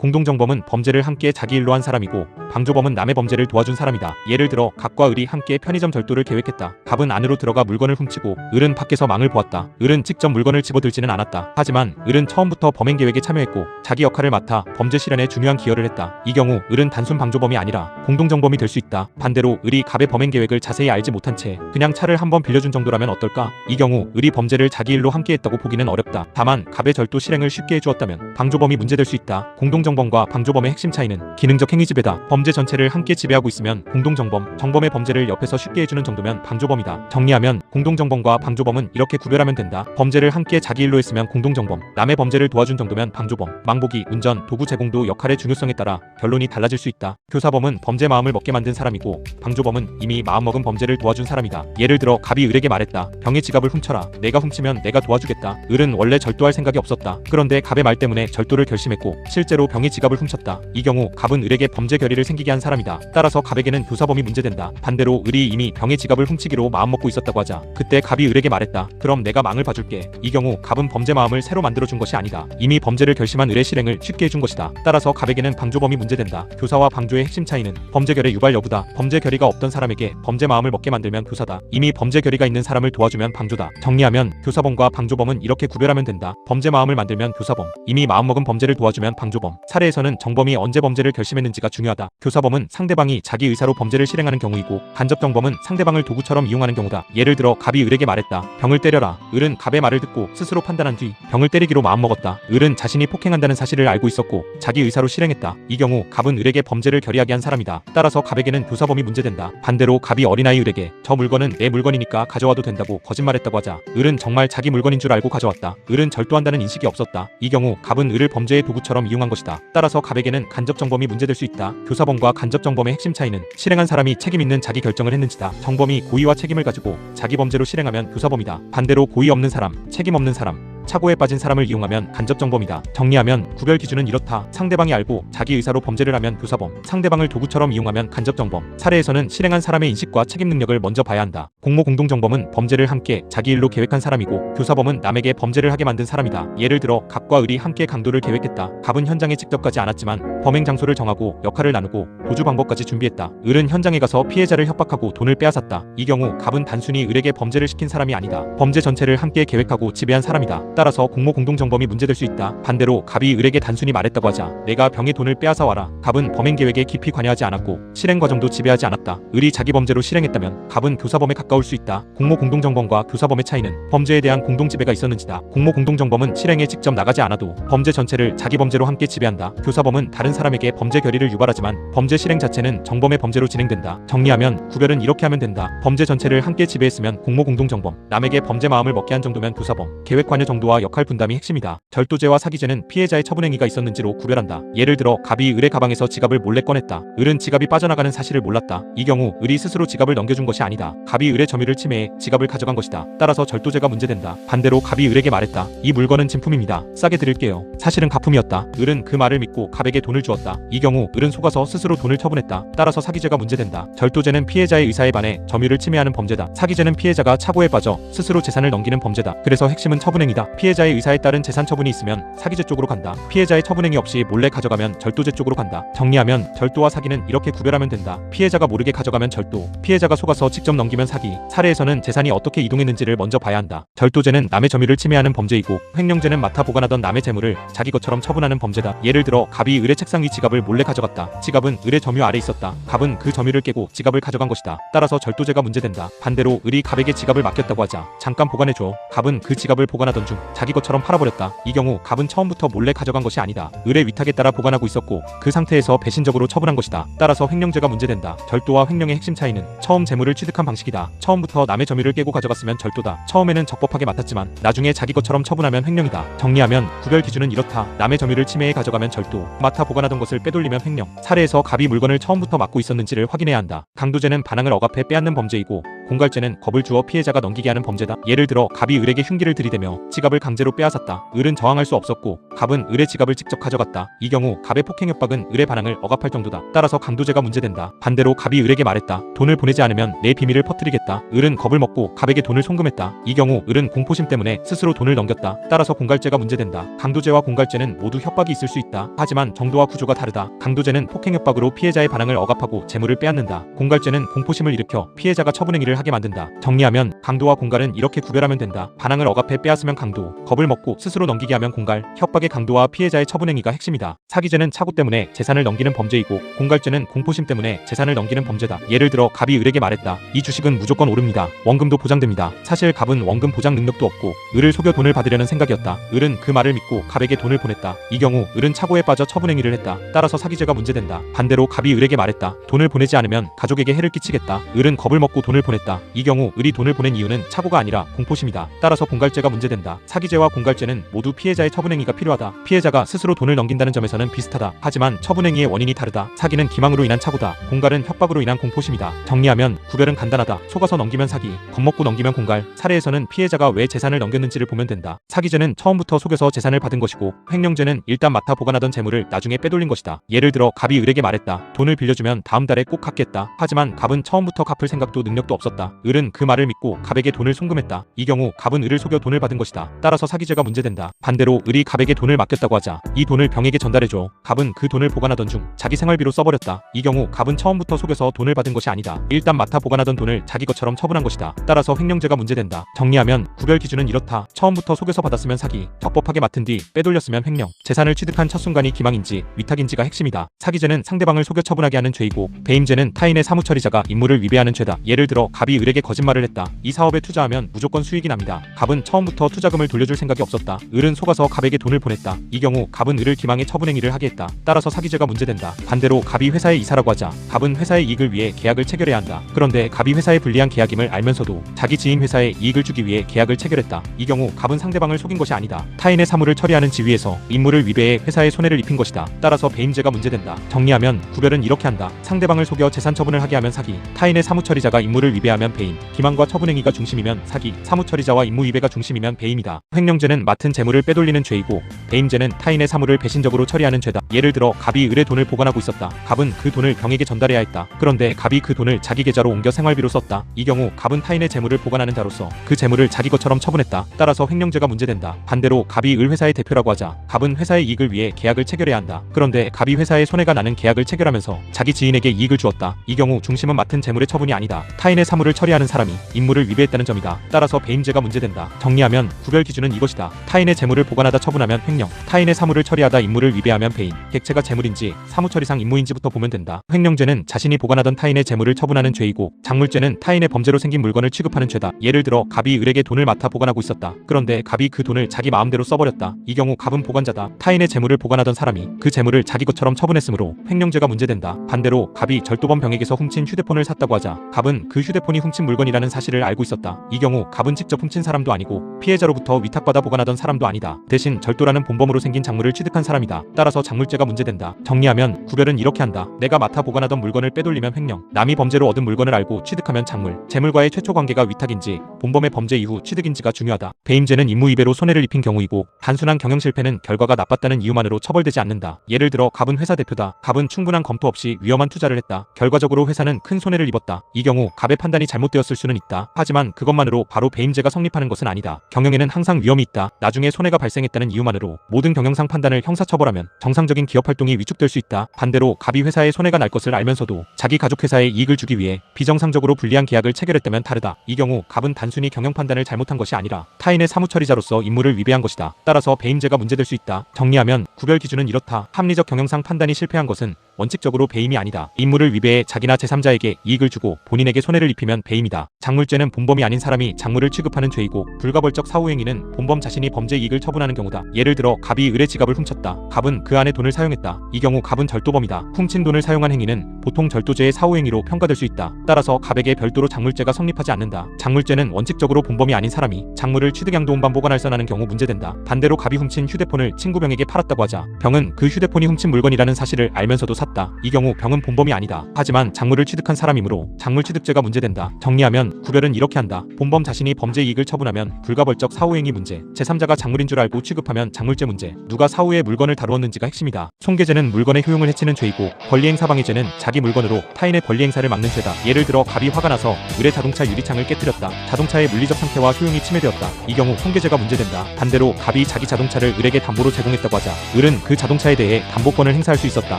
공동정범은 범죄를 함께 자기 일로 한 사람이고 방조범은 남의 범죄를 도와준 사람이다. 예를 들어 갑과 을이 함께 편의점 절도를 계획했다. 갑은 안으로 들어가 물건을 훔치고 을은 밖에서 망을 보았다. 을은 직접 물건을 집어들지는 않았다. 하지만 을은 처음부터 범행 계획에 참여했고 자기 역할을 맡아 범죄 실현에 중요한 기여를 했다. 이 경우 을은 단순 방조범이 아니라 공동정범이 될 수 있다. 반대로 을이 갑의 범행 계획을 자세히 알지 못한 채 그냥 차를 한번 빌려준 정도라면 어떨까? 이 경우 을이 범죄를 자기 일로 함께 했다고 보기는 어렵다. 다만 갑의 절도 실행을 쉽게 해주었다면 방조범이 문제될 수 있다. 공동정범과 방조범의 핵심 차이는 기능적 행위 지배다. 범죄 전체를 함께 지배하고 있으면 공동정범, 정범의 범죄를 옆에서 쉽게 해주는 정도면 방조범이다. 정리하면 공동정범과 방조범은 이렇게 구별하면 된다. 범죄를 함께 자기 일로 했으면 공동정범, 남의 범죄를 도와준 정도면 방조범. 망보기, 운전, 도구 제공도 역할의 중요성에 따라 결론이 달라질 수 있다. 교사범은 범죄 마음을 먹게 만든 사람이고 방조범은 이미 마음먹은 범죄를 도와준 사람이다. 예를 들어 갑이 을에게 말했다. 병의 지갑을 훔쳐라. 내가 훔치면 내가 도와주겠다. 을은 원래 절도할 생각이 없었다. 그런데 갑의 말 때문에 절도를 결심했고 실제로 병의 지갑을 훔쳤다. 이 경우 갑은 을에게 범죄 결의를 생기게 한 사람이다. 따라서 갑에게는 교사범이 문제된다. 반대로 을이 이미 병의 지갑을 훔치기로 마음먹고 있었다고 하자 그때 갑이 을에게 말했다. 그럼 내가 망을 봐줄게. 이 경우 갑은 범죄 마음을 새로 만들어준 것이 아니다. 이미 범죄를 결심한 을의 실행을 쉽게 해준 것이다. 따라서 갑에게는 방조범이 문제된다. 교사와 방조의 핵심 차이는 범죄 결의 유발 여부다. 범죄 결의가 없던 사람에게 범죄 마음을 먹게 만들면 교사다. 이미 범죄 결의가 있는 사람을 도와주면 방조다. 정리하면 교사범과 방조범은 이렇게 구별하면 된다. 범죄 마음을 만들면 교사범, 이미 마음먹은 범죄를 도와주면 방조범. 사례에서는 정범이 언제 범죄를 결심했는지가 중요하다. 교사범은 상대방이 자기 의사로 범죄를 실행하는 경우이고 간접정범은 상대방을 도구처럼 이용하는 경우다. 예를 들어 갑이 을에게 말했다. 병을 때려라. 을은 갑의 말을 듣고 스스로 판단한 뒤 병을 때리기로 마음먹었다. 을은 자신이 폭행한다는 사실을 알고 있었고 자기 의사로 실행했다. 이 경우 갑은 을에게 범죄를 결의하게 한 사람이다. 따라서 갑에게는 교사범이 문제된다. 반대로 갑이 어린아이 을에게 저 물건은 내 물건이니까 가져와도 된다고 거짓말했다고 하자 을은 정말 자기 물건인 줄 알고 가져왔다. 을은 절도한다는 인식이 없었다. 이 경우 갑은 을을 범죄의 도구처럼 이용한 것이다. 따라서 갑에게는 간접정범이 문제될 수 있다. 교사범과 간접정범의 핵심 차이는 실행한 사람이 책임 있는 자기 결정을 했는지다. 정범이 고의와 책임을 가지고 자기 범죄로 실행하면 교사범이다. 반대로 고의 없는 사람, 책임 없는 사람, 착오에 빠진 사람을 이용하면 간접정범이다. 정리하면 구별 기준은 이렇다. 상대방이 알고 자기 의사로 범죄를 하면 교사범, 상대방을 도구처럼 이용하면 간접정범. 사례에서는 실행한 사람의 인식과 책임 능력을 먼저 봐야 한다. 공모 공동정범은 범죄를 함께 자기 일로 계획한 사람이고 교사범은 남에게 범죄를 하게 만든 사람이다. 예를 들어 갑과 을이 함께 강도를 계획했다. 갑은 현장에 직접 가지 않았지만 범행 장소를 정하고 역할을 나누고 도주 방법까지 준비했다. 을은 현장에 가서 피해자를 협박하고 돈을 빼앗았다. 이 경우 갑은 단순히 을에게 범죄를 시킨 사람이 아니다. 범죄 전체를 함께 계획하고 지배한 사람이다. 따라서 공모 공동정범이 문제될 수 있다. 반대로 갑이 을에게 단순히 말했다고 하자 내가 병의 돈을 빼앗아 와라. 갑은 범행 계획에 깊이 관여하지 않았고 실행 과정도 지배하지 않았다. 을이 자기 범죄로 실행했다면 갑은 교사범에 가까울 수 있다. 공모 공동정범과 교사범의 차이는 범죄에 대한 공동지배가 있었는지다. 공모 공동정범은 실행에 직접 나가지 않아도 범죄 전체를 자기 범죄로 함께 지배한다. 교사범은 다른 사람에게 범죄 결의를 유발하지만 범죄 실행 자체는 정범의 범죄로 진행된다. 정리하면 구별은 이렇게 하면 된다. 범죄 전체를 함께 지배했으면 공모 공동정범, 남에게 범죄 마음을 먹게 한 정도면 교사범, 계획 관여 정도와 역할 분담이 핵심이다. 절도죄와 사기죄는 피해자의 처분행위가 있었는지로 구별한다. 예를 들어 갑이 을의 가방에서 지갑을 몰래 꺼냈다. 을은 지갑이 빠져나가는 사실을 몰랐다. 이 경우 을이 스스로 지갑을 넘겨준 것이 아니다. 갑이 을의 점유를 침해해 지갑을 가져간 것이다. 따라서 절도죄가 문제된다. 반대로 갑이 을에게 말했다. 이 물건은 진품입니다. 싸게 드릴게요. 사실은 가품이었다. 을은 그 말을 믿고 갑에게 돈을 주었다. 이 경우 을은 속아서 스스로 돈을 처분했다. 따라서 사기죄가 문제된다. 절도죄는 피해자의 의사에 반해 점유를 침해하는 범죄다. 사기죄는 피해자가 착오에 빠져 스스로 재산을 넘기는 범죄다. 그래서 핵심은 처분행위다. 피해자의 의사에 따른 재산 처분이 있으면 사기죄 쪽으로 간다. 피해자의 처분행위 없이 몰래 가져가면 절도죄 쪽으로 간다. 정리하면 절도와 사기는 이렇게 구별하면 된다. 피해자가 모르게 가져가면 절도, 피해자가 속아서 직접 넘기면 사기. 사례에서는 재산이 어떻게 이동했는지를 먼저 봐야 한다. 절도죄는 남의 점유를 침해하는 범죄이고 횡령죄는 맡아 보관하던 남의 재물을 자기 것처럼 처분하는 범죄다. 예를 들어 갑이 을의 책상 위 지갑을 몰래 가져갔다. 지갑은 을의 점유 아래 있었다. 갑은 그 점유를 깨고 지갑을 가져간 것이다. 따라서 절도죄가 문제된다. 반대로 을이 갑에게 지갑을 맡겼다고 하자 잠깐 보관해줘. 갑은 그 지갑을 보관하던 중 자기 것처럼 팔아버렸다. 이 경우 갑은 처음부터 몰래 가져간 것이 아니다. 을의 위탁에 따라 보관하고 있었고 그 상태에서 배신적으로 처분한 것이다. 따라서 횡령죄가 문제된다. 절도와 횡령의 핵심 차이는 처음 재물을 취득한 방식이다. 처음부터 남의 점유를 깨고 가져갔으면 절도다. 처음에는 적법하게 맡았지만 나중에 자기 것처럼 처분하면 횡령이다. 정리하면 구별 기준은 이렇다. 남의 점유를 침해해 가져가면 절도, 맡아 보관하던 것을 빼돌리면 횡령. 사례에서 갑이 물건을 처음부터 맡고 있었는지를 확인해야 한다. 강도죄는 반항을 억압해 빼앗는 범죄이고 공갈죄는 겁을 주어 피해자가 넘기게 하는 범죄다. 예를 들어 갑이 을에게 흉기를 들이대며 지갑을 강제로 빼앗았다. 을은 저항할 수 없었고 갑은 을의 지갑을 직접 가져갔다. 이 경우 갑의 폭행 협박은 을의 반항을 억압할 정도다. 따라서 강도죄가 문제된다. 반대로 갑이 을에게 말했다. 돈을 보내지 않으면 내 비밀을 퍼뜨리겠다. 을은 겁을 먹고 갑에게 돈을 송금했다. 이 경우 을은 공포심 때문에 스스로 돈을 넘겼다. 따라서 공갈죄가 문제된다. 강도죄와 공갈죄는 모두 협박이 있을 수 있다. 하지만 정도와 구조가 다르다. 강도죄는 폭행 협박으로 피해자의 반항을 억압하고 재물을 빼앗는다. 공갈죄는 공포심을 일으켜 피해자가 처분행위를 하게 만든다. 정리하면 강도와 공갈은 이렇게 구별하면 된다. 반항을 억압해 빼앗으면 강도, 겁을 먹고 스스로 넘기게 하면 공갈, 협박의 강도와 피해자의 처분행위가 핵심이다. 사기죄는 착오 때문에 재산을 넘기는 범죄이고 공갈죄는 공포심 때문에 재산을 넘기는 범죄다. 예를 들어 갑이 을에게 말했다. 이 주식은 무조건 오릅니다. 원금도 보장됩니다. 사실 갑은 원금 보장 능력도 없고 을을 속여 돈을 받으려는 생각이었다. 을은 그 말을 믿고 갑에게 돈을 보냈다. 이 경우 을은 착오에 빠져 처분행위를 했다. 따라서 사기죄가 문제된다. 반대로 갑이 을에게 말했다. 돈을 보내지 않으면 가족에게 해를 끼치겠다. 을은 겁을 먹고 돈을 보냈다. 이 경우 을이 돈을 보낸 이유는 착오가 아니라 공포심이다. 따라서 공갈죄가 문제된다. 사기죄와 공갈죄는 모두 피해자의 처분행위가 필요하다. 피해자가 스스로 돈을 넘긴다는 점에서는 비슷하다. 하지만 처분행위의 원인이 다르다. 사기는 기망으로 인한 착오다. 공갈은 협박으로 인한 공포심이다. 정리하면 구별은 간단하다. 속아서 넘기면 사기, 겁먹고 넘기면 공갈. 사례에서는 피해자가 왜 재산을 넘겼는지를 보면 된다. 사기죄는 처음부터 속여서 재산을 받은 것이고 횡령죄는 일단 맡아 보관하던 재물을 나중에 빼돌린 것이다. 예를 들어 갑이 을에게 말했다. 돈을 빌려주면 다음 달에 꼭 갚겠다. 하지만 갑은 처음부터 갚을 생각도 능력도 없었다. 을은 그 말을 믿고 갑에게 돈을 송금했다. 이 경우 갑은 을을 속여 돈을 받은 것이다. 따라서 사기죄가 문제된다. 반대로 을이 갑에게 돈을 맡겼다고 하자. 이 돈을 병에게 전달해줘. 갑은 그 돈을 보관하던 중 자기 생활비로 써버렸다. 이 경우 갑은 처음부터 속여서 돈을 받은 것이 아니다. 일단 맡아 보관하던 돈을 자기 것처럼 처분한 것이다. 따라서 횡령죄가 문제된다. 정리하면 구별 기준은 이렇다. 처음부터 속여서 받았으면 사기, 적법하게 맡은 뒤 빼돌렸으면 횡령, 재산을 취득한 첫 순간이 기망인지 위탁인지가 핵심이다. 사기죄는 상대방을 속여 처분하게 하는 죄이고 배임죄는 타인의 사무처리자가 임무를 위배하는 죄다. 예를 들어 갑이 을에게 거짓말을 했다. 이 사업에 투자하면 무조건 수익이 납니다. 갑은 처음부터 투자금을 돌려줄 생각이 없었다. 을은 속아서 갑에게 돈을 보냈다. 이 경우 갑은 을을 기망해 처분행위를 하게 했다. 따라서 사기죄가 문제된다. 반대로 갑이 회사에 이사라고 하자. 갑은 회사의 이익을 위해 계약을 체결해야 한다. 그런데 갑이 회사에 불리한 계약임을 알면서도 자기 지인 회사에 이익을 주기 위해 계약을 체결했다. 이 경우 갑은 상대방을 속인 것이 아니다. 타인의 사무를 처리하는 지위에서 임무를 위배해 회사에 손해를 입힌 것이다. 따라서 배임죄가 문제된다. 정리하면 구별은 이렇게 한다. 상대방을 속여 재산 처분을 하게 하면 사기, 타인의 사무처리자가 임무를 위배하면 배임, 기망과 처분행위가 중심이면 사기, 사무처리자와 임무 위배가 중심이면 배임이다. 횡령죄는 맡은 재물을 빼돌리는 죄이고 배임죄는 타인의 사무를 배신적으로 처리하는 죄다. 예를 들어 갑이 을의 돈을 보관하고 있었다. 갑은 그 돈을 병에게 전달해야 했다. 그런데 갑이 그 돈을 자기 계좌로 옮겨 생활비로 썼다. 이 경우 갑은 타인의 재물을 보관하는 자로서 그 재물을 자기 것처럼 처분했다. 따라서 횡령죄가 문제된다. 반대로 갑이 을 회사의 대표라고 하자. 갑은 회사의 이익을 위해 계약을 체결해야 한다. 그런데 갑이 회사에 손해가 나는 계약을 체결하면서 자기 지인에게 이익을 주었다. 이 경우 중심은 맡은 재물의 처분이 아니다. 타인의 사무를 처리하는 사람이 임무를 위배했다는 점이다. 따라서 배임죄가 문제된다. 정리하면 구별 기준은 이것이다. 타인의 재물을 보관하다 처분하면 횡령, 타인의 사무를 처리하다 임무를 위배하면 배임, 객체가 재물인지 사무처리상 임무인지부터 보면 된다. 횡령죄는 자신이 보관하던 타인의 재물을 처분하는 죄이고 작물죄는 타인의 범죄로 생긴 물건을 취급하는 죄다. 예를 들어 갑이 을에게 돈을 맡아 보관하고 있었다. 그런데 갑이 그 돈을 자기 마음대로 써버렸다. 이 경우 갑은 보관자다. 타인의 재물을 보관하던 사람이 그 재물을 자기 것처럼 처분했으므로 횡령죄가 문제된다. 반대로 갑이 절도범 병에게서 훔친 휴대폰을 샀다고 하자. 갑은 그 휴대폰이 훔친 물건이라는 사실을 알고 있었다. 이 경우 갑은 직접 훔친 사람도 아니고 피해자로부터 위탁받아 보관하던 사람도 아니다. 대신 절도라는 본범으로 생긴 작물을 취득한 사람이다. 따라서 작물죄가 문제된다. 정리하면 구별은 이렇게 한다. 내가 맡아 보관하던 물건을 빼돌리면 횡령, 남이 범죄로 얻은 물건을 알고 취득하면 작물, 재물과의 최초 관계가 위탁인지 본범의 범죄 이후 취득인지가 중요하다. 배임죄는 임무위배로 손해를 입힌 경우이고 단순한 경영실패는 결과가 나빴다는 이유만으로 처벌되지 않는다. 예를 들어 갑은 회사 대표다. 갑은 충분한 검토 없이 위험한 투자를 했다. 결과적으로 회사는 큰 손해를 입었다. 이 경우 갑의 판단이 잘못되었을 수는 있다. 하지만 그것만으로 바로 배임죄가 성립하는 것은 아니다. 경영에는 항상 위험이 있다. 나중에 손해가 발생했다는 이유만으로 모든 경영상 판단을 형사처벌하면 정상적인 기업 활동이 위축될 수 있다. 반대로 갑이 회사에 손해가 날 것을 알면서도 자기 가족 회사에 이익을 주기 위해 비정상적으로 불리한 계약을 체결했다면 다르다. 이 경우 갑은 단순히 경영 판단을 잘못한 것이 아니라 타인의 사무처리자로서 임무를 위배한 것이다. 따라서 배임죄가 문제될 수 있다. 정리하면 구별 기준은 이렇다. 합리적 경영상 판단이 실패한 것은 원칙적으로 배임이 아니다. 임무를 위배해 자기나 제3자에게 이익을 주고 본인에게 손해를 입히면 배임이다. 작물죄는 본범이 아닌 사람이 작물을 취급하는 죄이고 불가벌적 사후행위는 본범 자신이 범죄 이익을 처분하는 경우다. 예를 들어 갑이 을의 지갑을 훔쳤다. 갑은 그 안에 돈을 사용했다. 이 경우 갑은 절도범이다. 훔친 돈을 사용한 행위는 보통 절도죄의 사후행위로 평가될 수 있다. 따라서 갑에게 별도로 작물죄가 성립하지 않는다. 작물죄는 원칙적으로 본범이 아닌 사람이 작물을 취득양도운반 보관할선하는 경우 문제된다. 반대로 갑이 훔친 휴대폰을 친구 병에게 팔았다고 하자. 병은 그 휴대폰이 훔친 물건이라는 사실을 알면서도 샀다. 이 경우 병은 본범이 아니다. 하지만 작물을 취득한 사람이므로 작물 취득죄가 문제된다. 있다. 정리하면 구별은 이렇게 한다. 본범 자신이 범죄 이익을 처분하면 불가벌적 사후행위 문제, 제3자가 작물인 줄 알고 취급하면 작물죄 문제, 누가 사후에 물건을 다루었는지가 핵심이다. 손괴죄는 물건의 효용을 해치는 죄이고 권리행사방해죄는 자기 물건으로 타인의 권리행사를 막는 죄다. 예를 들어 갑이 화가 나서 을의 자동차 유리창을 깨뜨렸다. 자동차의 물리적 상태와 효용이 침해되었다. 이 경우 손괴죄가 문제된다. 반대로 갑이 자기 자동차를 을에게 담보로 제공했다고 하자 을은 그 자동차에 대해 담보권을 행사할 수 있었다.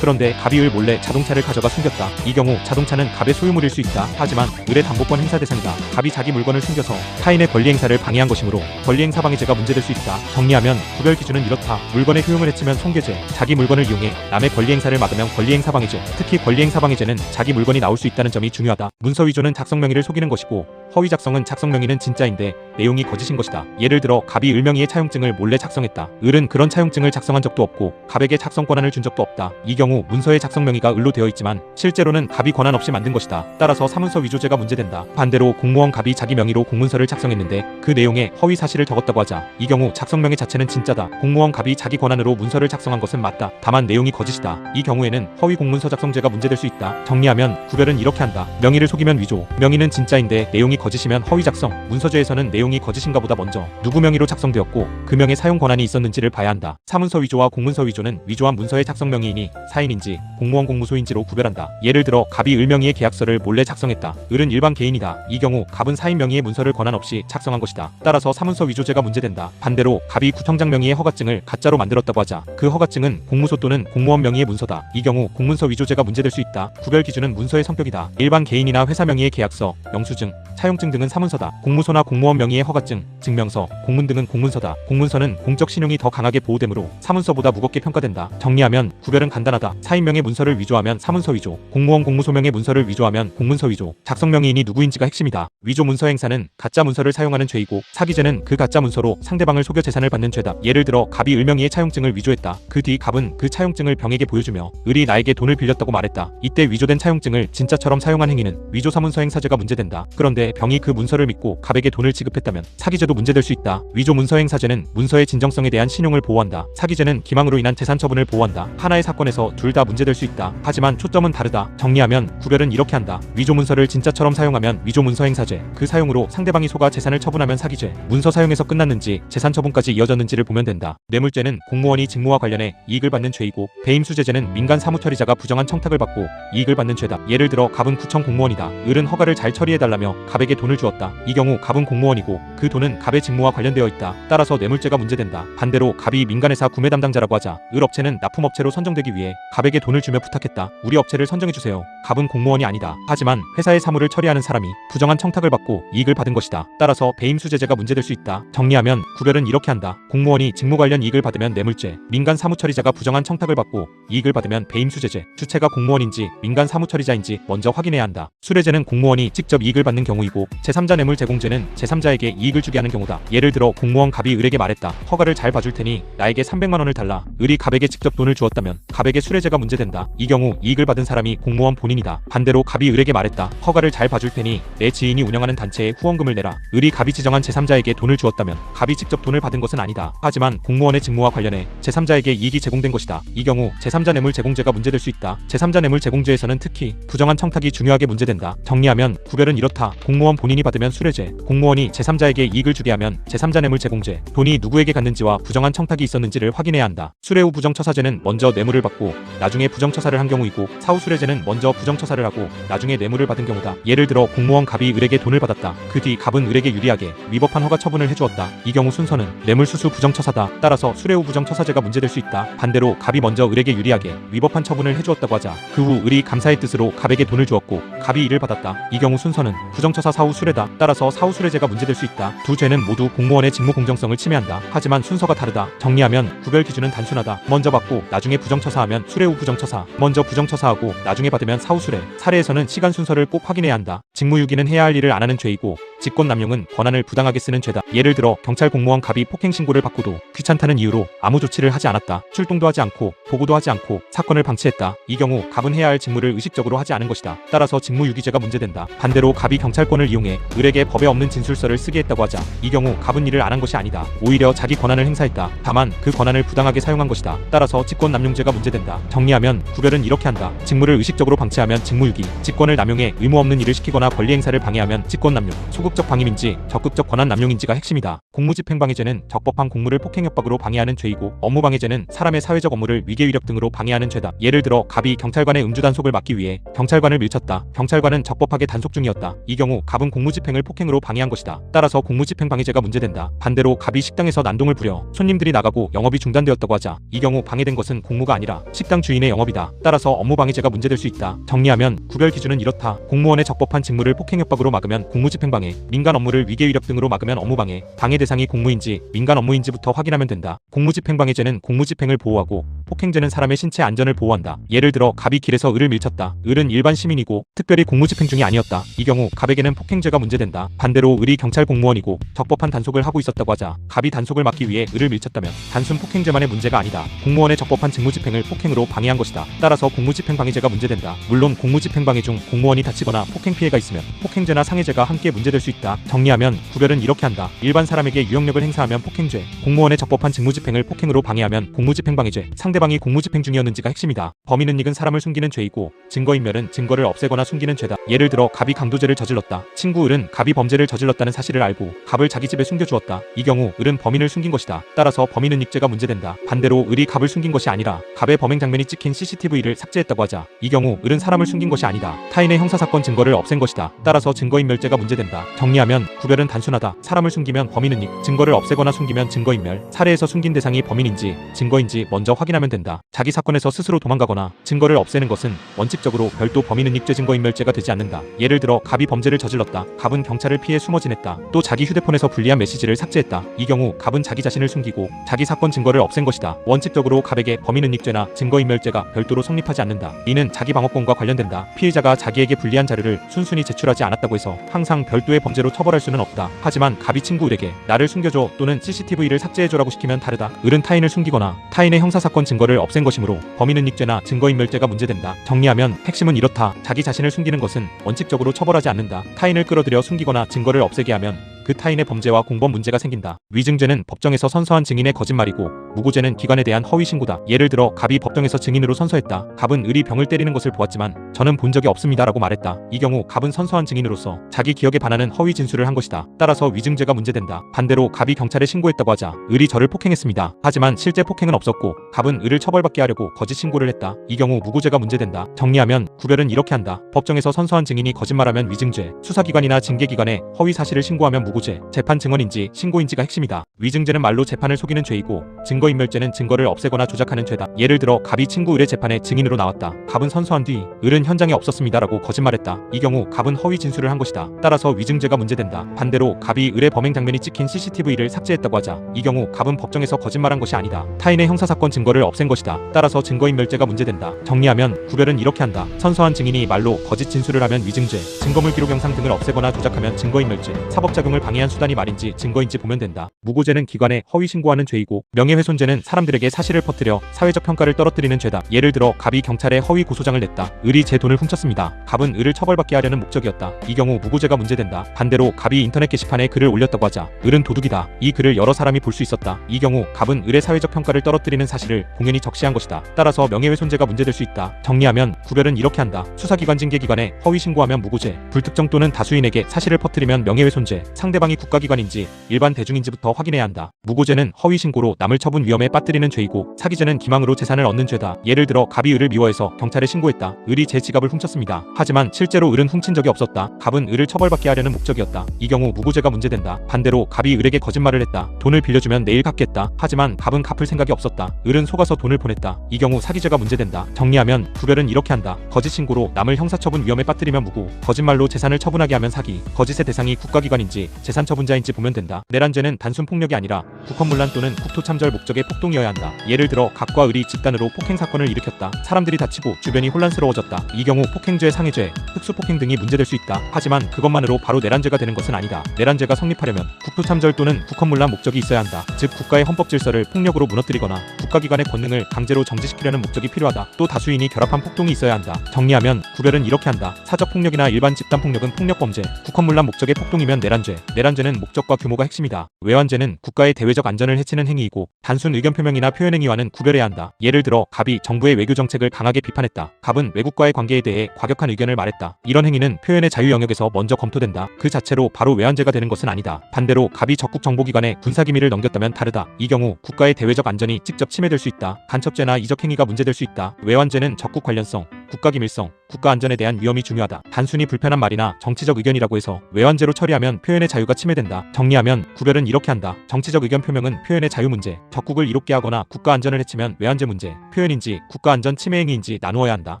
그런데 갑이 을 몰래 자동차를 가져가 숨겼다. 이 경우 자동차는 갑의 소유물일 수 있다. 하지만 을의 담보권 행사 대상이다. 갑이 자기 물건을 숨겨서 타인의 권리 행사를 방해한 것이므로 권리행사 방해죄가 문제될 수 있다. 정리하면 구별 기준은 이렇다. 물건의 효용을 해치면 손괴죄, 자기 물건을 이용해 남의 권리 행사를 막으면 권리행사 방해죄. 특히 권리행사 방해죄는 자기 물건이 나올 수 있다는 점이 중요하다. 문서 위조는 작성 명의를 속이는 것이고 허위 작성은 작성 명의는 진짜인데 내용이 거짓인 것이다. 예를 들어 갑이 을 명의의 차용증을 몰래 작성했다. 을은 그런 차용증을 작성한 적도 없고 갑에게 작성 권한을 준 적도 없다. 이 경우 문서의 작성 명의가 을로 되어 있지만 실제로는 갑이 권한 없이 만든 것이다. 따라서 사문서 위조죄가 문제된다. 반대로 공무원 갑이 자기 명의로 공문서를 작성했는데 그 내용에 허위 사실을 적었다고 하자 이 경우 작성 명의 자체는 진짜다. 공무원 갑이 자기 권한으로 문서를 작성한 것은 맞다. 다만 내용이 거짓이다. 이 경우에는 허위 공문서 작성죄가 문제될 수 있다. 정리하면 구별은 이렇게 한다. 명의를 속이면 위조, 명의는 진짜인데 내용이 거짓이면 허위 작성. 문서죄에서는 내용이 거짓인가 보다 먼저 누구 명의로 작성되었고 그 명의 사용 권한이 있었는지를 봐야 한다. 사문서 위조와 공문서 위조는 위조한 문서의 작성 명의이니 사인인지 공무원 공무소인지로 구별한다. 예를 들어 갑이 을 명의의 계약서를 몰래 작성했다. 을은 일반 개인이다. 이 경우 갑은 사인 명의의 문서를 권한 없이 작성한 것이다. 따라서 사문서 위조죄가 문제된다. 반대로 갑이 구청장 명의의 허가증을 가짜로 만들었다고 하자 그 허가증은 공무소 또는 공무원 명의의 문서다. 이 경우 공문서 위조죄가 문제될 수 있다. 구별 기준은 문서의 성격이다. 일반 개인이나 회사 명의의 계약서, 영수증, 차용증 등은 사문서다. 공무소나 공무원 명의의 허가증, 증명서, 공문 등은 공문서다. 공문서는 공적 신용이 더 강하게 보호되므로 사문서보다 무겁게 평가된다. 정리하면 구별은 간단하다. 사인명의 문서를 위조하면 사문서 위조, 공무원 공무소명의 문서를 위조하면 공문서 위조, 작성 명의인이 누구인지가 핵심이다. 위조 문서 행사는 가짜 문서를 사용하는 죄이고 사기죄는 그 가짜 문서로 상대방을 속여 재산을 받는 죄다. 예를 들어 갑이 을 명의의 차용증을 위조했다. 그 뒤 갑은 그 차용증을 병에게 보여주며 을이 나에게 돈을 빌렸다고 말했다. 이때 위조된 차용증을 진짜처럼 사용한 행위는 위조 사문서 행사죄가 문제된다. 그런데 병이 그 문서를 믿고 갑에게 돈을 지급했다면 사기죄도 문제될 수 있다. 위조 문서 행사죄는 문서의 진정성에 대한 신용을 보호한다. 사기죄는 기망으로 인한 재산 처분을 보호한다. 하나의 사건에서 둘 다 문제될 수 있다. 하지만 초점은 다르다. 정리하면 구별은 이렇게 한다. 위조 문서를 진짜처럼 사용하면 위조 문서 행사죄, 그 사용으로 상대방이 속아 재산을 처분하면 사기죄, 문서 사용에서 끝났는지 재산 처분까지 이어졌는지를 보면 된다. 뇌물죄는 공무원이 직무와 관련해 이익을 받는 죄이고 배임수재죄는 민간 사무처리자가 부정한 청탁을 받고 이익을 받는 죄다. 예를 들어 갑은 구청 공무원이다. 을은 허가를 잘 처리해달라며 갑에게 돈을 주었다. 이 경우 갑은 공무원이고 그 돈은 갑의 직무와 관련되어 있다. 따라서 뇌물죄가 문제된다. 반대로 갑이 민간회사 구매 담당자라고 하자 을 업체는 납품업체로 선정되기 위해 갑에게 돈을 주며 부탁했다. 우리 업체를 선정해주세요. 갑은 공무원이 아니다. 하지만 회사의 사무를 처리하는 사람이 부정한 청탁을 받고 이익을 받은 것이다. 따라서 배임수재죄가 문제될 수 있다. 정리하면 구별은 이렇게 한다. 공무원이 직무 관련 이익을 받으면 뇌물죄, 민간 사무처리자가 부정한 청탁을 받고 이익을 받으면 배임수재죄, 주체가 공무원인지 민간 사무처리자인지 먼저 확인해야 한다. 수뢰죄는 공무원이 직접 이익을 받는 경우이고 제3자 뇌물 제공죄는 제3자에게 이익을 주게 하는 경우다. 예를 들어 공무원 갑이 을에게 말했다. 허가를 잘 봐줄 테니 나에게 300만 원을 달라. 을이 갑에게 직접 돈을 주었다면 갑에게 수뢰죄가 문제된다. 이 경우 이익을 받은 사람이 공무원 본인이다. 반대로 갑이 을에게 말했다. 허가를 잘 봐줄 테니 내 지인이 운영하는 단체에 후원금을 내라. 을이 갑이 지정한 제3자에게 돈을 주었다면 갑이 직접 돈을 받은 것은 아니다. 하지만 공무원의 직무와 관련해 제3자에게 이익이 제공된 것이다. 이 경우 제3자 뇌물 제공죄가 문제될 수 있다. 제3자 뇌물 제공죄에서는 특히 부정한 청탁이 중요하게 문제된다. 정리하면 구별은 이렇다. 공무원 본인이 받으면 수뢰죄, 공무원이 제3자에게 이익을 주게 하면 제3자 뇌물 제공죄, 돈이 누구에게 갔는지와 부정한 청탁이 있었는지를 확인해야 한다. 수뢰 후 부정처사죄는 먼저 뇌물을 받고 나중에 부정처사를 한 경우이고 사후 수뢰죄는 먼저 부정처사를 하고 나중에 뇌물을 받은 경우다. 예를 들어 공무원 갑이 을에게 돈을 받았다. 그 뒤 갑은 을에게 유리하게 위법한 허가 처분을 해주었다. 이 경우 순서는 뇌물수수 부정처사다. 따라서 수뢰 후 부정처사죄가 문제될 수 있다. 반대로 갑이 먼저 을에게 유리하게 위법한 처분을 해주었다고 하자 그 후 을이 감사의 뜻으로 갑에게 돈을 주었고 갑이 이를 받았다. 이 경우 순서는 부정처사 사후 수뢰다. 따라서 사후 수뢰죄가 문제될 수 있다. 두 죄는 모두 공무원의 직무 공정성을 침해한다. 하지만 순서가 다르다. 정리하면 구별 기준은 단순하다. 먼저 받고 나중에 부정처사하면 수뢰 후 부정처사, 먼저 부정처사하고 나중에 받으면 사후 수뢰. 사례에서는 시간 순서를 꼭 확인해야 한다. 직무유기는 해야 할 일을 안 하는 죄이고 직권남용은 권한을 부당하게 쓰는 죄다. 예를 들어 경찰 공무원 갑이 폭행 신고를 받고도 귀찮다는 이유로 아무 조치를 하지 않았다. 출동도 하지 않고 보고도 하지 않고 사건을 방치했다. 이 경우 갑은 해야 할 직무를 의식적으로 하지 않은 것이다. 따라서 직무유기죄가 문제된다. 반대로 갑이 경찰권을 이용해 을에게 법에 없는 진술서를 쓰게 했다고 하자. 이 경우 갑은 일을 안 한 것이 아니다. 오히려 자기 권한을 행사했다. 다만 그 권한을 부당하게 사용한 것이다. 따라서 직권남용죄가 문제된다. 정리하면 구별은 이렇게 한다. 직무를 의식적으로 방치하면 직무유기, 직권을 남용해 의무 없는 일을 시키거나 권리 행사를 방해하면 직권남용, 소극적 방임인지 적극적 권한남용인지가 핵심이다. 공무집행방해죄는 적법한 공무를 폭행협박으로 방해하는 죄이고, 업무방해죄는 사람의 사회적 업무를 위계위력 등으로 방해하는 죄다. 예를 들어 갑이 경찰관의 음주 단속을 막기 위해 경찰관을 밀쳤다. 경찰관은 적법하게 단속 중이었다. 이 경우 갑은 공무집행을 폭행으로 방해한 것이다. 따라서 공무집행방해죄가 문제된다. 반대로 갑이 식당에서 난동을 부려 손님들이 나가고 영업이 중단되었다고 하자. 이 경우 방해된 것은 공무가 아니라 식당 주인의 영업이다. 따라서 업무방해죄가 문제될 수 있다. 정리하면 구별 기준은 이렇다. 공무원의 적법한 직무를 폭행협박으로 막으면 공무집행방해, 민간 업무를 위계위력 등으로 막으면 업무방해, 방해 대상이 공무인지 민간 업무인지부터 확인하면 된다. 공무집행방해죄는 공무집행을 보호하고, 폭행죄는 사람의 신체 안전을 보호한다. 예를 들어 갑이 길에서 을을 밀쳤다. 을은 일반 시민이고 특별히 공무집행 중이 아니었다. 이 경우 갑에게는 폭행죄가 문제된다. 반대로 을이 경찰 공무원이고 적법한 단속을 하고 있었다고 하자. 갑이 단속을 막기 위해 을을 밀쳤다면 단순 폭행죄만의 문제가 아니다. 공무원의 적법한 직무집행을 폭행으로 방해한 것이다. 따라서 공무집행방해죄가 문제된다. 물론 공무집행방해 중 공무원이 다치거나 폭행 피해가 있으면 폭행죄나 상해죄가 함께 문제될 수 있다. 정리하면 구별은 이렇게 한다. 일반 사람에게 유형력을 행사하면 폭행죄, 공무원의 적법한 직무집행을 폭행으로 방해하면 공무집행방해죄, 상대방이 공무집행 중이었는지가 핵심이다. 범인은 익은 사람을 숨기는 죄이고, 증거인멸은 증거를 없애거나 숨기는 죄다. 예를 들어 갑이 강도죄를 저질렀다. 친구 을은 갑이 범죄를 저질렀다는 사실을 알고 갑을 자기 집에 숨겨주었다. 이 경우 을은 범인을 숨긴 것이다. 따라서 범인은 익죄가 문제된다. 반대로 을이 갑을 숨긴 것이 아니라 갑의 범행 장면이 찍힌 CCTV를 삭제했다고 하자. 이 경우 을은 사람을 숨긴 것이 아니다. 타인의 형사사건 증거를 없앤 것이다. 따라서 증거인멸죄가 문제된다. 정리하면 구별은 단순하다. 사람을 숨기면 범인은 익, 증거를 없애거나 숨기면 증거인멸, 사례에서 숨긴 대상이 범인인지 증거인지 먼저 확인하면 된다. 자기 사건에서 스스로 도망가거나 증거를 없애는 것은 원칙적으로 별도 범인은 익죄 증거인멸죄가 되지 않는다. 예를 들어 갑이 범죄를 저질렀다. 갑은 경찰을 피해 숨어 지냈다. 또 자기 휴대폰에서 불리한 메시지를 삭제했다. 이 경우 갑은 자기 자신을 숨기고 자기 사건 증거를 없앤 것이다. 원칙적으로 갑에게 범인은 익죄나 증거인멸죄가 별도로 성립하지 않는다. 이는 자기 방어권과 관련된다. 피해자가 자기에게 불리한 자료를 순순히 제출하지 않았다고 해서 항상 별도의 범죄로 처벌할 수는 없다. 하지만 갑이 친구 을에게 나를 숨겨줘 또는 CCTV를 삭제해줘라고 시키면 다르다. 을은 타인을 숨기거나 타인의 형사사건 증거를 없앤 것이므로 범인은 익죄나 증거인멸죄가 문제된다. 정리하면 핵심은 이렇다. 자기 자신을 숨기는 것은 원칙적으로 처벌하지 않는다. 타인을 끌어들여 숨기거나 증거를 없애게 하면 그 타인의 범죄와 공범 문제가 생긴다. 위증죄는 법정에서 선서한 증인의 거짓말이고, 무고죄는 기관에 대한 허위 신고다. 예를 들어 갑이 법정에서 증인으로 선서했다. 갑은 을이 병을 때리는 것을 보았지만 저는 본 적이 없습니다 라고 말했다. 이 경우 갑은 선서한 증인으로서 자기 기억에 반하는 허위 진술을 한 것이다. 따라서 위증죄가 문제된다. 반대로 갑이 경찰에 신고했다고 하자 을이 저를 폭행했습니다. 하지만 실제 폭행은 없었고 갑은 을을 처벌받게 하려고 거짓 신고를 했다. 이 경우 무고죄가 문제된다. 정리하면 구별은 이렇게 한다. 법정에서 선서한 증인이 거짓말하면 위증죄, 수사기관이나 징계기관에 허위 사실을 신고하면 무고죄, 재판 증언인지 신고인지가 핵심이다. 위증죄는 말로 재판을 속이는 죄이고, 증거인멸죄는 증거를 없애거나 조작하는 죄다. 예를 들어 갑이 친구 을의 재판에 증인으로 나왔다. 갑은 선서한 뒤 을은 현장에 없었습니다 라고 거짓말했다. 이 경우 갑은 허위 진술을 한 것이다. 따라서 위증죄가 문제된다. 반대로 갑이 을의 범행 장면이 찍힌 CCTV를 삭제했다고 하자. 이 경우 갑은 법정에서 거짓말한 것이 아니다. 타인의 형사사건 증거를 없앤 것이다. 따라서 증거인멸죄가 문제된다. 정리하면 구별은 이렇게 한다. 선서한 증인이 말로 거짓 진술을 하면 위증죄, 증거물 기록 영상 등을 없애거나 조작하면 증거인멸죄, 사법작용을 방해한 수단이 말인지 증거인지 보면 된다. 무고죄는 기관에 허위 신고하는 죄이고, 명예훼손죄는 사람들에게 사실을 퍼뜨려 사회적 평가를 떨어뜨리는 죄다. 예를 들어 갑이 경찰에 허위 고소장을 냈다. 을이 제 돈을 훔쳤습니다. 갑은 을을 처벌받게 하려는 목적이었다. 이 경우 무고죄가 문제된다. 반대로 갑이 인터넷 게시판에 글을 올렸다고 하자 을은 도둑이다. 이 글을 여러 사람이 볼 수 있었다. 이 경우 갑은 을의 사회적 평가를 떨어뜨리는 사실을 공연히 적시한 것이다. 따라서 명예훼손죄가 문제될 수 있다. 정리하면 구별은 이렇게 한다. 수사기관 징계기관에 허위 신고하면 무고죄, 불특정 또는 다수인에게 사실을 퍼뜨리면 명예훼손죄, 상대방이 국가기관인지 일반 대중인지부터 확인해야 한다. 무고죄는 허위 신고로 남을 처분 위험에 빠뜨리는 죄이고, 사기죄는 기망으로 재산을 얻는 죄다. 예를 들어 갑이 을을 미워해서 경찰에 신고했다. 을이 제 지갑을 훔쳤습니다. 하지만 실제로 을은 훔친 적이 없었다. 갑은 을을 처벌받게 하려는 목적이었다. 이 경우 무고죄가 문제된다. 반대로 갑이 을에게 거짓말을 했다. 돈을 빌려주면 내일 갚겠다. 하지만 갑은 갚을 생각이 없었다. 을은 속아서 돈을 보냈다. 이 경우 사기죄가 문제된다. 정리하면 구별은 이렇게 한다. 거짓 신고로 남을 형사처분 위험에 빠뜨리면 무고, 거짓말로 재산을 처분하게 하면 사기, 거짓의 대상이 국가기관인지 재산처분자인지 보면 된다. 내란죄는 단순 폭력이 아니라 국헌문란 또는 국토참절 목적 목적의 폭동이어야 한다. 예를 들어 갑과 을이 집단으로 폭행 사건을 일으켰다. 사람들이 다치고 주변이 혼란스러워졌다. 이 경우 폭행죄, 상해죄, 특수폭행 등이 문제될 수 있다. 하지만 그것만으로 바로 내란죄가 되는 것은 아니다. 내란죄가 성립하려면 국토참절 또는 국헌문란 목적이 있어야 한다. 즉 국가의 헌법 질서를 폭력으로 무너뜨리거나 국가기관의 권능을 강제로 정지시키려는 목적이 필요하다. 또 다수인이 결합한 폭동이 있어야 한다. 정리하면 구별은 이렇게 한다. 사적 폭력이나 일반 집단 폭력은 폭력범죄, 국헌문란 목적의 폭동이면 내란죄. 내란죄는 목적과 규모가 핵심이다. 외환죄는 국가의 대외적 안전을 해치는 행위이고 단순 의견 표명이나 표현 행위와는 구별해야 한다. 예를 들어 갑이 정부의 외교 정책을 강하게 비판했다. 갑은 외국과의 관계에 대해 과격한 의견을 말했다. 이런 행위는 표현의 자유 영역에서 먼저 검토된다. 그 자체로 바로 외환죄가 되는 것은 아니다. 반대로 갑이 적국 정보기관에 군사기밀을 넘겼다면 다르다. 이 경우 국가의 대외적 안전이 직접 침해될 수 있다. 간첩죄나 이적 행위가 문제될 수 있다. 외환죄는 적국 관련성, 국가기밀성, 국가안전에 대한 위험이 중요하다. 단순히 불편한 말이나 정치적 의견이라고 해서 외환죄로 처리하면 표현의 자유가 침해된다. 정리하면 구별은 이렇게 한다. 정치적 의견 표명은 표현의 자유 문제, 적국을 이롭게 하거나 국가안전을 해치면 외환죄 문제, 표현인지 국가안전 침해 행위인지 나누어야 한다.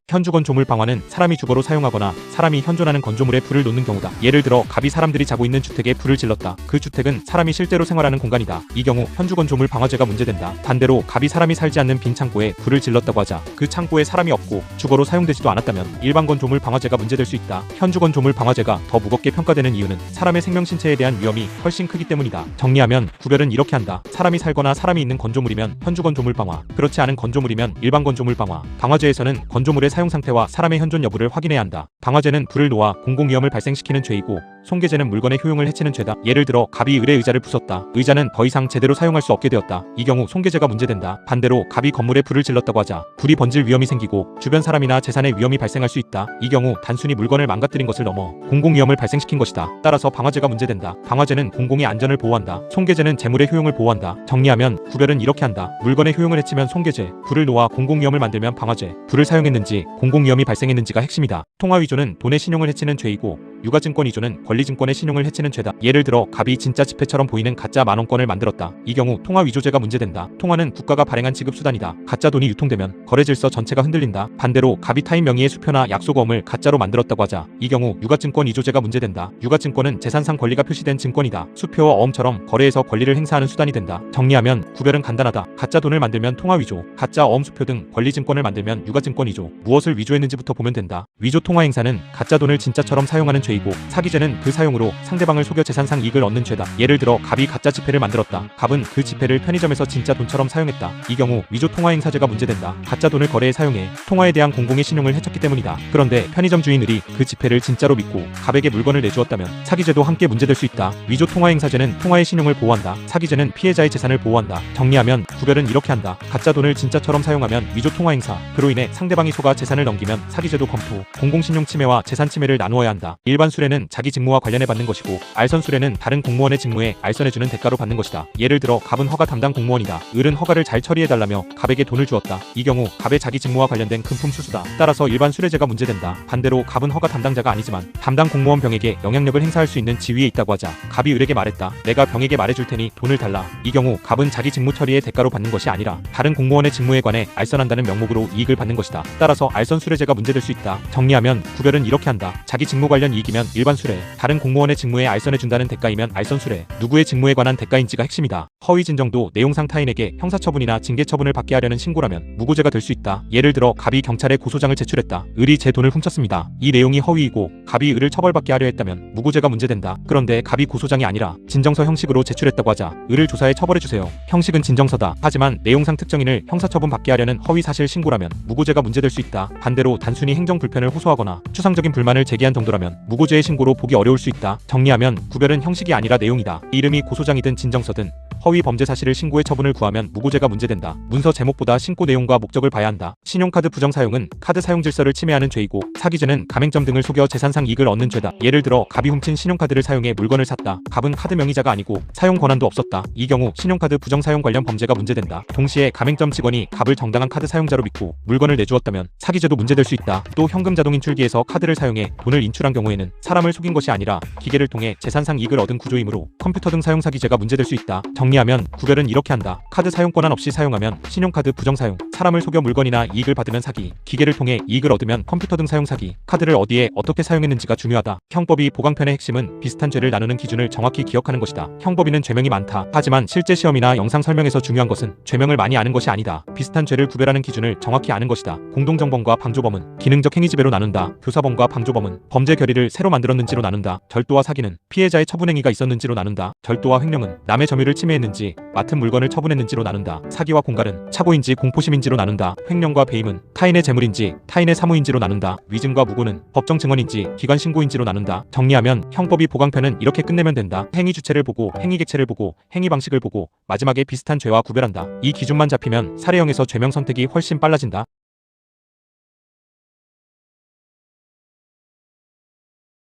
현주건조물 방화는 사람이 주거로 사용하거나 사람이 현존하는 건조물에 불을 놓는 경우다. 예를 들어 갑이 사람들이 자고 있는 주택에 불을 질렀다. 그 주택은 사람이 실제로 생활하는 공간이다. 이 경우 현주건조물 방화죄가 문제된다. 반대로 갑이 사람이 살지 않는 빈 창고에 불을 질렀다고 하자 그 창고에 사람이 없고 주거로 사용되지도 않았다면 일반 건조물 방화죄가 문제될 수 있다. 현주건조물 방화죄가 더 무겁게 평가되는 이유는 사람의 생명 신체에 대한 위험이 훨씬 크기 때문이다. 정리하면 구별은 이렇게 한다. 사람이 살거나 사람이 있는 건조물이면 현주건조물 방화, 그렇지 않은 건조물이면 일반 건조물 방화. 방화죄에서는 건조물의 사용 상태와 사람의 현존 여부를 확인해야 한다. 방화죄는 불을 놓아 공공위험을 발생시키는 죄이고 손괴죄는 물건의 효용을 해치는 죄다. 예를 들어 갑이 을의 의자를 부쉈다. 의자는 더 이상 제대로 사용할 수 없게 되었다. 이 경우 손괴죄가 문제된다. 반대로 갑이 건물에 불을 질렀다고 하자 불이 번질 위험이 생기고 주변 사람이나 재산에 위험이 발생할 수 있다. 이 경우 단순히 물건을 망가뜨린 것을 넘어 공공위험을 발생시킨 것이다. 따라서 방화죄가 문제된다. 방화죄는 공공의 안전을 보호한다. 손괴죄는 재물의 효용을 보호한다. 정리하면 구별은 이렇게 한다. 물건의 효용을 해치면 손괴죄, 불을 놓아 공공위험을 만들면 방화죄. 불을 사용했는지 공공위험이 발생했는지가 핵심이다. 통화위조는 돈의 신용을 해치는 죄이고 유가증권위조는 권리증권의 신용을 해치는 죄다. 예를 들어 갑이 진짜 지폐처럼 보이는 가짜 만원권을 만들었다. 이 경우 통화위조죄가 문제된다. 통화는 국가가 발행한 지급수단이다. 가짜 돈이 유통되면 거래질서 전체가 흔들린다. 반대로 갑이 타인 명의의 수표나 약속어음을 가짜로 만들었다고 하자 이 경우 유가증권위조죄가 문제된다. 유가증권은 재산상 권리가 표시된 증권이다. 수표와 어음처럼 거래에서 권리를 행사하는 수단이 된다. 정리하면 구별은 간단하다. 가짜 돈을 만들면 통화위조, 가짜 어음수표 등 권리증권을 만들면 유가증권위조. 무엇을 위조했는지부터 보면 된다. 위조 통화행사는 가짜 돈을 진짜처럼 사용하는 죄이고 사기죄는 그 사용으로 상대방을 속여 재산상 이익을 얻는 죄다. 예를 들어 갑이 가짜 지폐를 만들었다. 갑은 그 지폐를 편의점에서 진짜 돈처럼 사용했다. 이 경우 위조 통화행사죄가 문제된다. 가짜 돈을 거래에 사용해 통화에 대한 공공의 신용을 해쳤기 때문이다. 그런데 편의점 주인 을이 그 지폐를 진짜로 믿고 갑에게 물건을 내주었다면 사기죄도 함께 문제될 수 있다. 위조 통화행사죄는 통화의 신용을 보호한다. 사기죄는 피해자의 재산을 보호한다. 정리하면 구별은 이렇게 한다. 가짜 돈을 진짜처럼 사용하면 위조 통화행사, 그로 인해 상대방이 속아 재산을 넘기면 사기죄도 검토. 공공신용 침해와 재산 침해를 나누어야 한다. 일반 수뢰는 자기 직무와 관련해 받는 것이고 알선 수뢰는 다른 공무원의 직무에 알선해주는 대가로 받는 것이다. 예를 들어 갑은 허가 담당 공무원이다. 을은 허가를 잘 처리해달라며 갑에게 돈을 주었다. 이 경우 갑의 자기 직무와 관련된 금품 수수다. 따라서 일반 수뢰죄가 문제된다. 반대로 갑은 허가 담당자가 아니지만 담당 공무원 병에게 영향력을 행사할 수 있는 지위에 있다고 하자 갑이 을에게 말했다. 내가 병에게 말해줄 테니 돈을 달라. 이 경우 갑은 자기 직무 처리의 대가로 받는 것이 아니라 다른 공무원의 직무에 관해 알선한다는 명목으로 이익을 받는 것이다. 따라서 알선 수뢰죄가 문제될 수 있다. 정리하면 구별은 이렇게 한다. 자기 직무 관련 이익이면 일반 수뢰, 다른 공무원의 직무에 알선해준다는 대가이면 알선 수뢰. 누구의 직무에 관한 대가인지가 핵심이다. 허위 진정도 내용상 타인에게 형사처분이나 징계처분을 받게 하려는 신고라면 무고죄가 될 수 있다. 예를 들어 갑이 경찰에 고소장을 제출했다. 을이 제 돈을 훔쳤습니다. 이 내용이 허위이고 갑이 을을 처벌받게 하려 했다면 무고죄가 문제된다. 그런데 갑이 고소장이 아니라 진정서 형식으로 제출했다고 하자 을을 조사해 처벌해주세요. 형식은 진정서다. 하지만 내용상 특정인을 형사처분 받게 하려는 허위 사실 신고라면 무고죄가 문제될 수 있다. 반대로 단순히 행정 불편을 호소하거나 추상적인 불만을 제기한 정도라면 무고죄의 신고로 보기 어려울 수 있다. 정리하면 구별은 형식이 아니라 내용이다. 이름이 고소장이든 진정서든 허위 범죄 사실을 신고해 처분을 구하면 무고죄가 문제된다. 문서 제목보다 신고 내용과 목적을 봐야 한다. 신용카드 부정 사용은 카드 사용 질서를 침해하는 죄이고 사기죄는 가맹점 등을 속여 재산상 이익을 얻는 죄다. 예를 들어 갑이 훔친 신용카드를 사용해 물건을 샀다. 갑은 카드 명의자가 아니고 사용 권한도 없었다. 이 경우 신용카드 부정 사용 관련 범죄가 문제된다. 동시에 가맹점 직원이 갑을 정당한 카드 사용자로 믿고 물건을 내주었다면 사기죄도 문제될 수 있다. 또 현금 자동 인출기에서 카드를 사용해 돈을 인출한 경우에는 사기는 사람을 속인 것이 아니라 기계를 통해 재산상 이익을 얻은 구조이므로 컴퓨터 등 사용 사기죄가 문제될 수 있다. 정리하면 구별은 이렇게 한다. 카드 사용 권한 없이 사용하면 신용카드 부정 사용, 사람을 속여 물건이나 이익을 받으면 사기, 기계를 통해 이익을 얻으면 컴퓨터 등 사용 사기. 카드를 어디에 어떻게 사용했는지가 중요하다. 형법이 보강편의 핵심은 비슷한 죄를 나누는 기준을 정확히 기억하는 것이다. 형법에는 죄명이 많다. 하지만 실제 시험이나 영상 설명에서 중요한 것은 죄명을 많이 아는 것이 아니다. 비슷한 죄를 구별하는 기준을 정확히 아는 것이다. 공동정범과 방조범은 기능적 행위지배로 나눈다. 교사범과 방조범은 범죄 결의를 새로 만들었는지로 나눈다. 절도와 사기는 피해자의 처분행위가 있었는지로 나눈다. 절도와 횡령은 남의 점유를 침해했는지 맡은 물건을 처분했는지로 나눈다. 사기와 공갈은 착오인지 공포심인지로 나눈다. 횡령과 배임은 타인의 재물인지 타인의 사무인지로 나눈다. 위증과 무고는 법정 증언인지 기관 신고인지로 나눈다. 정리하면 형법이 보강편은 이렇게 끝내면 된다. 행위 주체를 보고 행위 객체를 보고 행위 방식을 보고 마지막에 비슷한 죄와 구별한다. 이 기준만 잡히면 사례형에서 죄명 선택이 훨씬 빨라진다.